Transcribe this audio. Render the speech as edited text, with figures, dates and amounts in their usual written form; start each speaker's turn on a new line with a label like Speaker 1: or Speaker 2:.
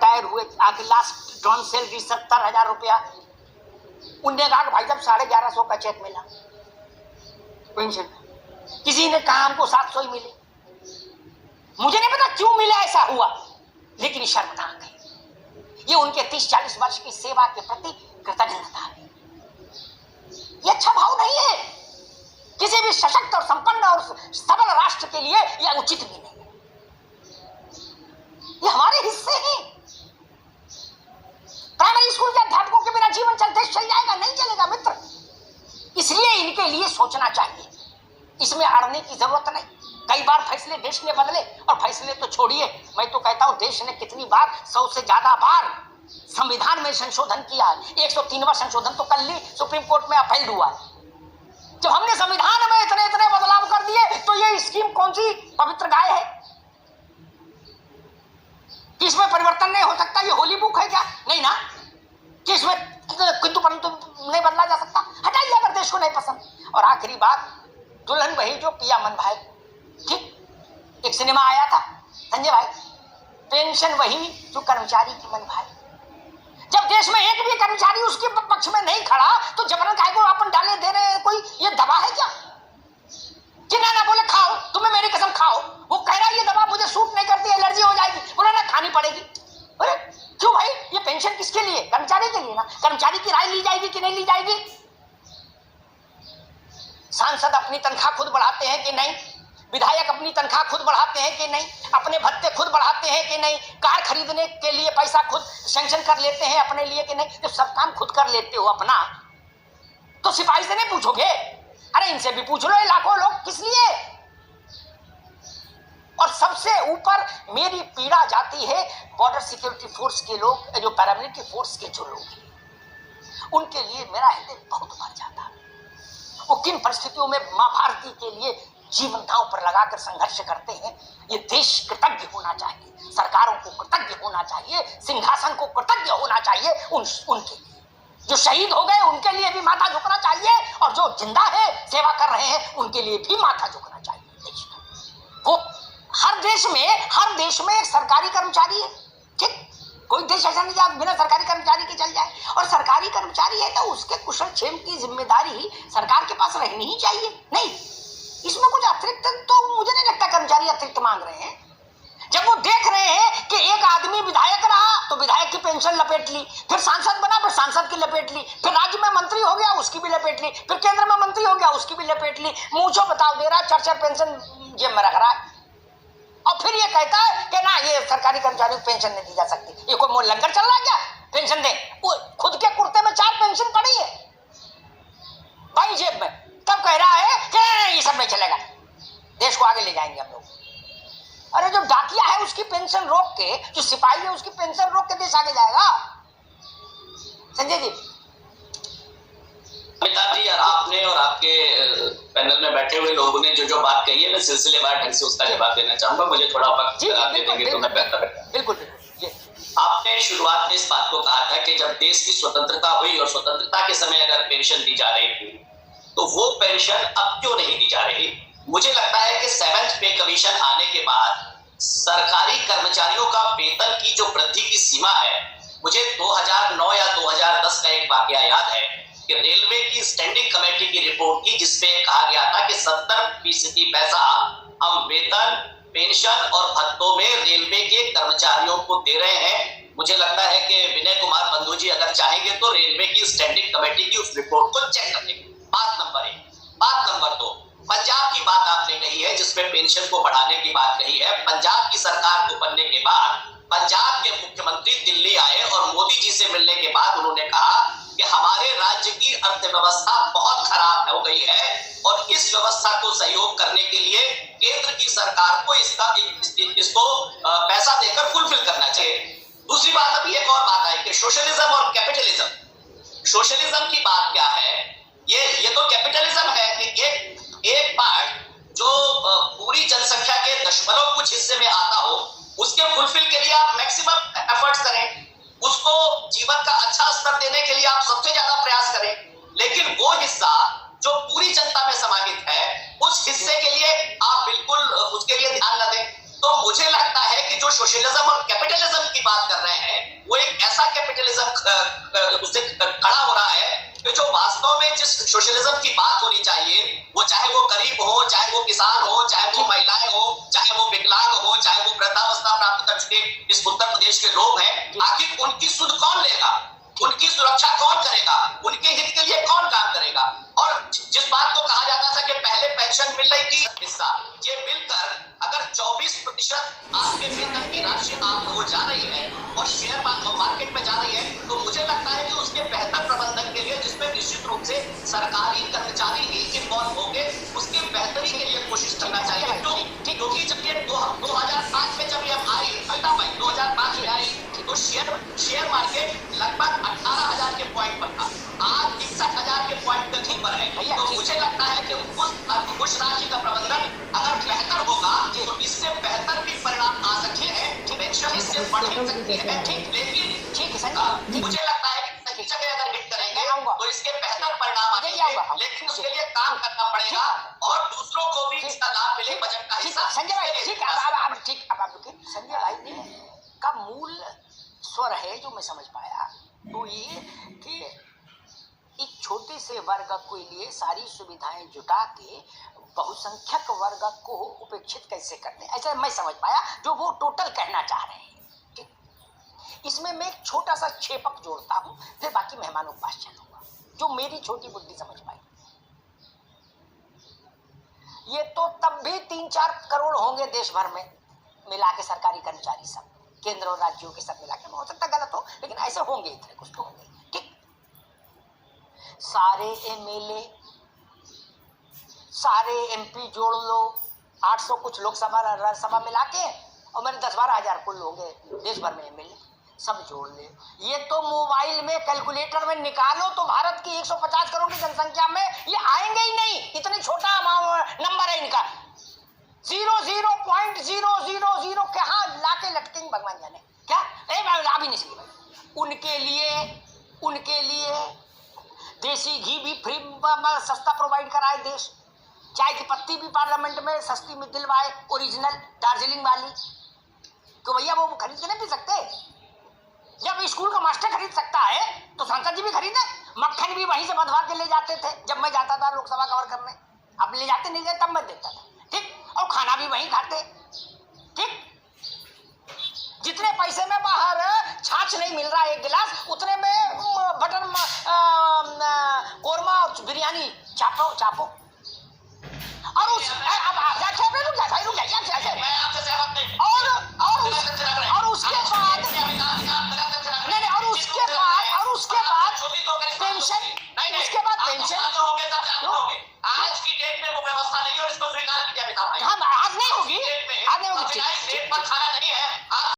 Speaker 1: Retire हुए, आगे last drawn salary 70,000 रुपया। उनने कहा कि भाई साहब 1150 का चेक मिला पेंशन, किसी ने कहा हमको 700 ही मिले। मुझे नहीं पता क्यों मिला, ऐसा हुआ, लेकिन शर्मनाक है। ये उनके 30-40 वर्ष की सेवा के प्रति कृतज्ञता है। ये अच्छा भाव नहीं है किसी भी सशक्त और संपन्न और सबल राष्ट्र के लिए। यह उचित भी नहीं है। ये हमारे हिस्से हैं। प्राइमरी स्कूल के अध्यापकों के बिना जीवन चल जाएगा? नहीं चलेगा मित्र। इसलिए इनके लिए सोचना चाहिए, इसमें अड़ने की जरूरत नहीं। कई बार फैसले देश ने बदले, और फैसले तो छोड़िए, मैं तो कहता हूं देश ने कितनी बार, 100 से ज्यादा बार संविधान में संशोधन किया। 103वां संशोधन तो कल ही सुप्रीम कोर्ट में अपील हुआ। जब हमने संविधान में इतने बदलाव कर दिए, तो ये स्कीम कौन सी पवित्र गाय है कि इसमें परिवर्तन नहीं हो सकता? ये होली बुक है क्या? नहीं ना, कि इसमें किंतु परंतु नहीं बदला जा सकता। हटाइए अगर देश को नहीं पसंद। और आखिरी बात, दुल्हन वही जो पिया मन भाई। ठीक, एक सिनेमा आया था संजय भाई, पेंशन वही जो कर्मचारी की मन भाई। जब देश में एक भी कर्मचारी उसके पक्ष में नहीं खड़ा, तो जबरन काय को अपन डाले दे रहे हैं? कोई ये दवा है क्या कि ना बोले खाओ, तुम्हें मेरी कसम खाओ? वो कह रहा है ये दवा मुझे सूट नहीं करती, एलर्जी हो जाएगी, बोले ना खानी पड़ेगी। अरे क्यों भाई? ये पेंशन किसके लिए? कर्मचारी के लिए ना। कर्मचारी की राय ली जाएगी कि नहीं ली जाएगी? सांसद अपनी तनख्वाह खुद बढ़ाते हैं कि नहीं? विधायक अपनी तनख्वाह खुद बढ़ाते हैं कि नहीं? अपने भत्ते खुद बढ़ाते हैं कि नहीं? कार खरीदने के लिए पैसा खुद सैंक्शन कर लेते हैं अपने लिए कि नहीं? जब सब काम खुद कर लेते हो अपना, तो सिपाही से नहीं पूछोगे? अरे इनसे भी पूछ लो, ये लाखों लोग किस लिए? और सबसे ऊपर मेरी पीड़ा जाती है बॉर्डर सिक्योरिटी फोर्स के लोग, जो पैरामिलिट्री फोर्स के जो लोग हैं, उनके लिए मेरा हृदय बहुत भर जाता है। वो किन परिस्थितियों में मां भारती के लिए जीवन दांव पर लगाकर संघर्ष करते हैं। ये देश कृतज्ञ होना चाहिए, सरकारों को कृतज्ञ होना चाहिए, सिंहासन को कृतज्ञ होना चाहिए उनके लिए। जो शहीद हो गए उनके लिए भी माथा झुकना चाहिए, और जो जिंदा है सेवा कर रहे हैं उनके लिए भी माथा झुकना चाहिए। देश का वो हर देश में एक सरकारी कर्मचारी है। ठीक, कोई देश ऐसा नहीं जहां बिना सरकारी कर्मचारी के चल जाए। और सरकारी कर्मचारी है तो उसके कुशल क्षेम की जिम्मेदारी सरकार के पास रहनी ही चाहिए। नहीं, इसमें कुछ अतिरिक्त तो मुझे नहीं लगता कर्मचारी अतिरिक्त मांग रहे हैं। जब वो देख रहे हैं कि एक आदमी विधायक रहा तो विधायक की पेंशन लपेट ली, फिर सांसद बना फिर सांसद की लपेट ली, फिर राज्य में मंत्री हो गया उसकी भी लपेट ली, फिर केंद्र में मंत्री हो गया उसकी भी लपेट ली, मूंछों बताओ दे रहा, 4 पेंशन जेब में रख रहा है, और फिर ये कहता है कि ना ये सरकारी कर्मचारियों को पेंशन नहीं दी जा सकती। ये कोई लंगर चल रहा है क्या? पेंशन दे, वो खुद के कुर्ते में 4 पेंशन पड़ी है भाई जेब में, तब कह रहा है कि ये सब नहीं चलेगा, देश को आगे ले जाएंगे हम लोग। अरे जो डाकिया है उसकी पेंशन रोक के, जो सिपाही है उसकी पेंशन रोक के देश आगे जाएगा। संजय जी,
Speaker 2: अमिताभ जी, आपने और आपके पैनल में बैठे हुए लोगों ने जो बात कही है, मैं सिलसिलेवार ढंग से उसका जवाब देना चाहूंगा। मुझे थोड़ा वक्त दे देंगे तो मैं बेहतर रहेगा।
Speaker 1: बिल्कुल।
Speaker 2: आपने शुरुआत में इस बात को कहा था कि जब देश की स्वतंत्रता हुई और स्वतंत्रता के समय अगर पेंशन दी जा रही थी, तो वो पेंशन अब क्यों नहीं दी जा रही? मुझे लगता है कि 7th पे कमीशन आने के बाद सरकारी कर्मचारियों का वेतन की जो वृद्धि की सीमा है, मुझे 2009 या 2010 का एक वाकया याद है कि रेलवे की स्टैंडिंग कमेटी की रिपोर्ट थी, जिसमें कहा गया था कि 70% पैसा हम वेतन, पेंशन और भत्तों में रेलवे के कर्मचारियों को दे रहे हैं। मुझे लगता है कि विनय कुमार बंधु जी अगर चाहेंगे तो रेलवे की स्टैंडिंग कमेटी की उस रिपोर्ट को चेक कर लेंगे। बात नंबर 1। बात नंबर 2, पंजाब की बात आपने कही है जिसमें पेंशन को बढ़ाने की बात कही है। पंजाब की सरकार को बनने के बाद पंजाब के मुख्यमंत्री दिल्ली आए और मोदी जी से मिलने के बाद उन्होंने कहा कि हमारे राज्य की अर्थव्यवस्था बहुत खराब हो गई है और इस व्यवस्था को सहयोग करने के लिए केंद्र की सरकार को इसको पैसा देकर फुलफिल करना चाहिए। दूसरी बात, अभी एक और बात आई कि सोशलिज्म और कैपिटलिज्म। सोशलिज्म की बात क्या है? ये तो कैपिटलिज्म है कि एक पार्ट जो पूरी जनसंख्या के दशमलव कुछ हिस्से में आता हो, उसके फुलफिल के लिए आप मैक्सिमम एफर्ट्स करें, उसको जीवन का अच्छा स्तर देने के लिए आप सबसे ज्यादा प्रयास करें, लेकिन वो हिस्सा जो पूरी जनता में समाहित है, उस हिस्से के लिए आप बिल्कुल उसके लिए ध्यान न दें। तो मुझे लगता है कि जो जो सोशलिज्म और कैपिटलिज्म की बात कर रहे हैं वो एक ऐसा कैपिटलिज्म उससे खड़ा हो रहा है कि जो वास्तव में जिस सोशलिज्म की बात होनी चाहिए, वो चाहे वो गरीब हो, चाहे वो किसान हो, चाहे वो महिलाएं हो, चाहे वो विकलांग हो, चाहे वो वृद्धावस्था प्राप्त कर चुके इस उत्तर प्रदेश के लोग हैं, आखिर उनकी सुध कौन लेगा, उनकी सुरक्षा कौन करेगा, उनके हित के लिए कौन काम करेगा। और जिस बात को कहा जाता था कि पहले पेंशन मिल रही थी हिस्सा, ये मिलकर अगर 24% आपके वेतन की राशि आप हो जा रही है और शेयर मार्केट में जा रही है, तो मुझे लगता है कि उसके बेहतर प्रबंधन के लिए, जिसमें निश्चित रूप से सरकारी कर्मचारी ही इन्वॉल्व होंगे, उसके बेहतरी के लिए कोशिश करना चाहिए। क्योंकि जब ये 2005 में जब ये आई, 2005 में आई, तो शेयर मार्केट लगभग 18,000 के पॉइंट पर था, आज 61,000 के पॉइंट तक ही पर है। तो मुझे लगता है कि उस राशि का प्रबंधन अगर बेहतर होगा तो इससे बेहतर भी परिणाम आ सकते हैं, पेंशन इससे बढ़ सकती है। लेकिन मुझे लगता है कि सही जगह अगर हिट करेंगे तो इसके बेहतर परिणाम आएंगे, लेकिन उसके लिए काम करना पड़ेगा और दूसरों को भी इसका लाभ मिले, बजट का हिस्सा।
Speaker 1: संजय भाई ठीक, अब आप रुकिए। संजय भाई का मूल स्वर है जो मैं समझ पाया, तो ये कि एक छोटे से वर्ग के लिए सारी सुविधाएं जुटा के बहुसंख्यक वर्ग को उपेक्षित कैसे करते हैं, ऐसा मैं समझ पाया जो वो टोटल कहना चाह रहे हैं। ठीक, इसमें मैं एक छोटा सा छेपक जोड़ता हूं, फिर बाकी मेहमानों के पास चलूंगा, जो मेरी छोटी बुद्धि समझ पाई। ये तो तब भी 3-4 करोड़ होंगे देश भर में मिला के, सरकारी कर्मचारी सब, केंद्र और राज्यों के सब मिला के, हो सकता गलत हो लेकिन ऐसे होंगे, इतने कुछ तो होंगे। ठीक, सारे एमएलए, सारे एमपी जोड़ लो, 800 कुछ लोकसभा राज्यसभा मिला के, और मेरे 10-12 हजार कुल होंगे देश भर में एमएलए, सब जोड़ ले। ये तो मोबाइल में कैलकुलेटर में निकालो तो भारत की 150 करोड़ की जनसंख्या में ये आएंगे ही नहीं, इतनी छोटा नंबर है इनका। 0.000 कहाँ लाके लटकेंगे भगवान जाने क्या। अभी नहीं सही, उनके लिए देसी घी भी फ्री सस्ता प्रोवाइड कराए देश, चाय की पत्ती भी पार्लियामेंट में सस्ती में दिलवाए, ओरिजिनल दार्जिलिंग वाली, तो भैया वो खरीद के नहीं पी सकते। जब स्कूल का मास्टर खरीद सकता है तो सांसद जी भी खरीदे। मक्खन भी वहीं से बंधवा के ले जाते थे जब मैं जाता था लोकसभा कवर करने, अब ले जाते नहीं गए तब मैं देता था। ठीक, और खाना भी वहीं खाते। ठीक, जितने पैसे में बाहर छाछ नहीं मिल रहा है एक गिलास, उतने में बटर कोरमा और बिरयानी चापो। और उस उसके बाद पेंशन